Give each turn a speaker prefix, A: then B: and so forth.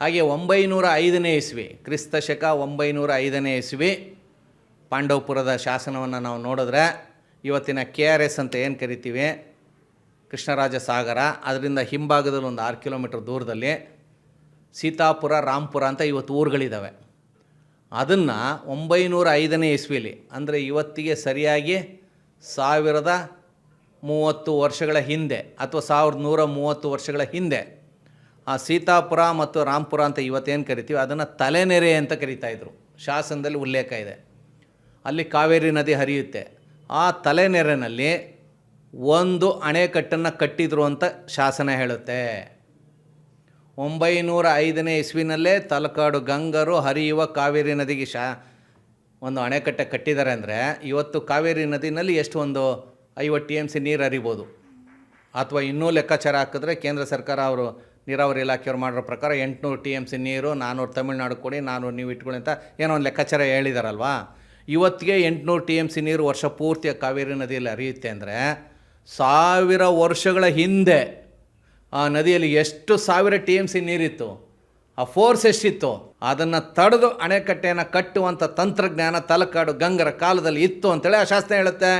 A: ಹಾಗೆ 905ನೇ ಇಸ್ವಿ, ಕ್ರಿಸ್ತ ಶಕ 905ನೇ ಇಸ್ವಿ ಪಾಂಡವಪುರದ ಶಾಸನವನ್ನು ನಾವು ನೋಡಿದ್ರೆ ಇವತ್ತಿನ KRS ಅಂತ ಏನು ಕರಿತೀವಿ, ಕೃಷ್ಣರಾಜ ಸಾಗರ, ಅದರಿಂದ ಹಿಂಭಾಗದಲ್ಲಿ ಒಂದು 6 ಕಿಲೋಮೀಟರ್ ದೂರದಲ್ಲಿ ಸೀತಾಪುರ, ರಾಂಪುರ ಅಂತ ಇವತ್ತು ಊರುಗಳಿದ್ದಾವೆ. ಅದನ್ನು 905ನೇ ಇಸ್ವಿಲಿ, ಅಂದರೆ ಇವತ್ತಿಗೆ ಸರಿಯಾಗಿ 1030 ವರ್ಷಗಳ ಹಿಂದೆ ಅಥವಾ 1130 ವರ್ಷಗಳ ಹಿಂದೆ ಆ ಸೀತಾಪುರ ಮತ್ತು ರಾಂಪುರ ಅಂತ ಇವತ್ತೇನು ಕರಿತೀವಿ ಅದನ್ನು ತಲೆನೆರೆ ಅಂತ ಕರೀತಾಯಿದ್ರು. ಶಾಸನದಲ್ಲಿ ಉಲ್ಲೇಖ ಇದೆ. ಅಲ್ಲಿ ಕಾವೇರಿ ನದಿ ಹರಿಯುತ್ತೆ. ಆ ತಲೆನೆರೆನಲ್ಲಿ ಒಂದು ಅಣೆಕಟ್ಟನ್ನು ಕಟ್ಟಿದ್ರು ಅಂತ ಶಾಸನ ಹೇಳುತ್ತೆ. 905ನೇ ಇಸ್ವಿನಲ್ಲೇ ತಲಕಾಡು ಗಂಗರು ಹರಿಯುವ ಕಾವೇರಿ ನದಿಗೆ ಒಂದು ಅಣೆಕಟ್ಟೆ ಕಟ್ಟಿದ್ದಾರೆ. ಅಂದರೆ ಇವತ್ತು ಕಾವೇರಿ ನದಿನಲ್ಲಿ ಎಷ್ಟು ಒಂದು 50 TMC ನೀರು ಹರಿಬೋದು. ಅಥವಾ ಇನ್ನೂ ಲೆಕ್ಕಾಚಾರ ಹಾಕಿದ್ರೆ ಕೇಂದ್ರ ಸರ್ಕಾರ ಅವರು ನೀರಾವರಿ ಇಲಾಖೆಯವ್ರು ಮಾಡಿರೋ ಪ್ರಕಾರ 800 TMC ನೀರು, 400 ತಮಿಳ್ನಾಡು ಕೊಡಿ, 400 ನೀವು ಇಟ್ಕೊಳ್ಳಿ ಅಂತ ಏನೋ ಒಂದು ಲೆಕ್ಕಾಚಾರ ಹೇಳಿದಾರಲ್ವಾ. ಇವತ್ತಿಗೆ 800 TMC ನೀರು ವರ್ಷ ಪೂರ್ತಿ ಕಾವೇರಿ ನದಿಯಲ್ಲಿ ಹರಿಯುತ್ತೆ. ಅಂದರೆ 1000 ವರ್ಷಗಳ ಹಿಂದೆ ಆ ನದಿಯಲ್ಲಿ ಎಷ್ಟು 1000 TMC ನೀರಿತ್ತು, ಆ ಫೋರ್ಸ್ ಎಷ್ಟಿತ್ತು, ಅದನ್ನು ತಡೆದು ಅಣೆಕಟ್ಟೆಯನ್ನು ಕಟ್ಟುವಂಥ ತಂತ್ರಜ್ಞಾನ ತಲಕಾಡು ಗಂಗರ ಕಾಲದಲ್ಲಿ ಇತ್ತು ಅಂತೇಳಿ ಆ ಶಾಸನ ಹೇಳುತ್ತೆ.